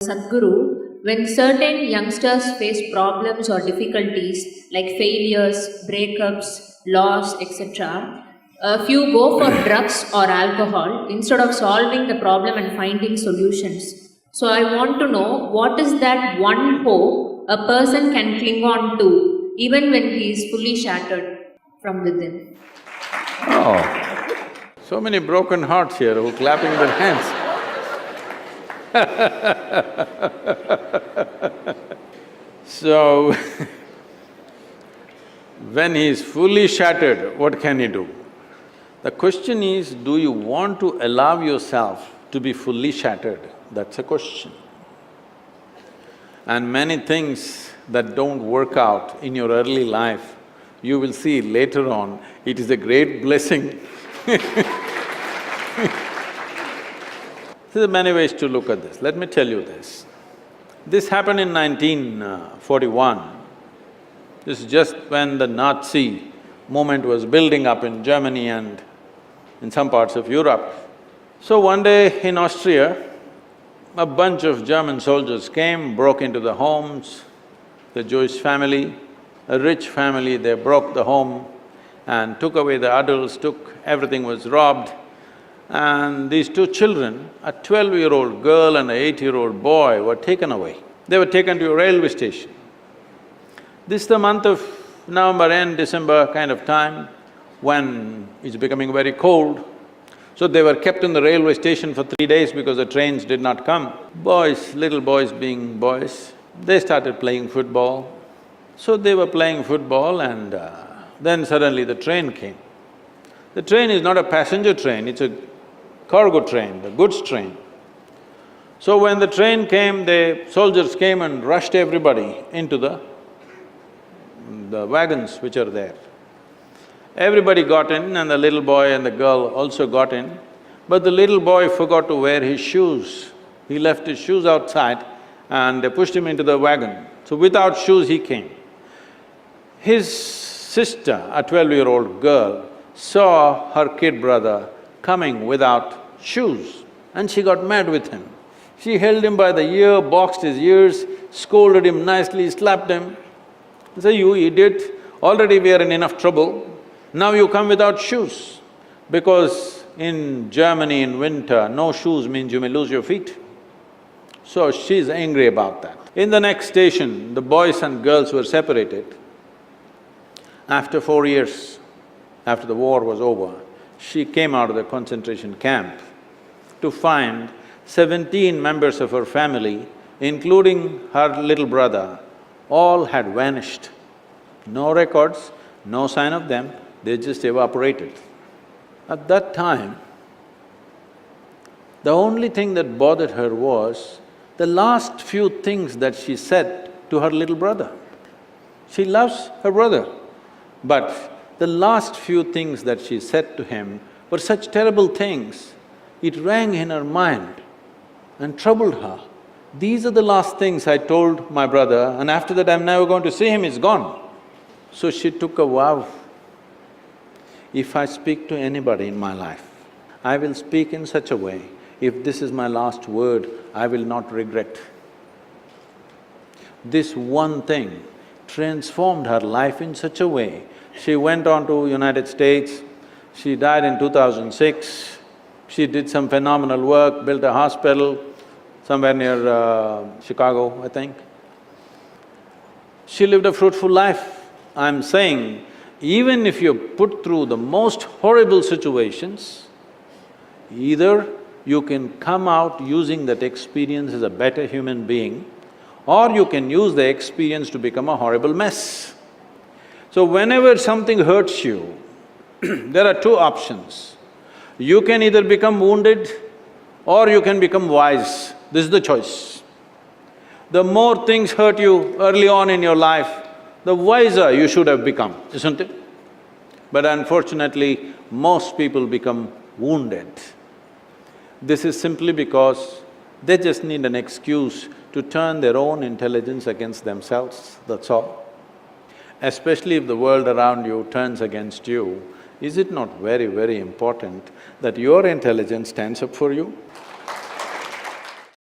Sadhguru, when certain youngsters face problems or difficulties like failures, breakups, loss, etc., a few go for drugs or alcohol instead of solving the problem and finding solutions. So, I want to know what is that one hope a person can cling on to even when he is fully shattered from within? Oh, so many broken hearts here who are clapping their hands. So, when he is fully shattered, what can he do? The question is, do you want to allow yourself to be fully shattered? That's a question. And many things that don't work out in your early life, you will see later on, it is a great blessing. There are many ways to look at this. Let me tell you this. This happened in 1941. This is just when the Nazi movement was building up in Germany and in some parts of Europe. So one day in Austria, a bunch of German soldiers came, broke into the homes, the Jewish family, a rich family, they broke the home and took away the adults, everything was robbed. And these two children, a 12-year-old girl and an 8-year-old boy were taken away. They were taken to a railway station. This is the month of November end, December kind of time, when it's becoming very cold. So they were kept in the railway station for 3 days because the trains did not come. Boys, little boys being boys, they started playing football. So they were playing football and then suddenly the train came. The train is not a passenger train, it's a cargo train, the goods train. So when the train came, the soldiers came and rushed everybody into the wagons which are there. Everybody got in and the little boy and the girl also got in, but the little boy forgot to wear his shoes. He left his shoes outside and they pushed him into the wagon. So without shoes he came. His sister, a 12-year-old girl, saw her kid brother coming without shoes and she got mad with him. She held him by the ear, boxed his ears, scolded him nicely, slapped him. Say, "You idiot, already we are in enough trouble, now you come without shoes." Because in Germany in winter, no shoes means you may lose your feet. So she's angry about that. In the next station, the boys and girls were separated. After 4 years, after the war was over, she came out of the concentration camp to find 17 members of her family, including her little brother, all had vanished. No records, no sign of them, they just evaporated. At that time, the only thing that bothered her was the last few things that she said to her little brother. She loves her brother, but the last few things that she said to him were such terrible things, it rang in her mind and troubled her. These are the last things I told my brother and after that I'm never going to see him, he's gone. So she took a vow, if I speak to anybody in my life, I will speak in such a way, if this is my last word, I will not regret. This one thing transformed her life in such a way. She went on to United States, she died in 2006, she did some phenomenal work, built a hospital somewhere near Chicago, I think. She lived a fruitful life. I'm saying, even if you're put through the most horrible situations, either you can come out using that experience as a better human being, or you can use the experience to become a horrible mess. So whenever something hurts you, there are two options. You can either become wounded or you can become wise. This is the choice. The more things hurt you early on in your life, the wiser you should have become, isn't it? But unfortunately, most people become wounded. This is simply because they just need an excuse to turn their own intelligence against themselves, that's all. Especially if the world around you turns against you, is it not very, very important that your intelligence stands up for you?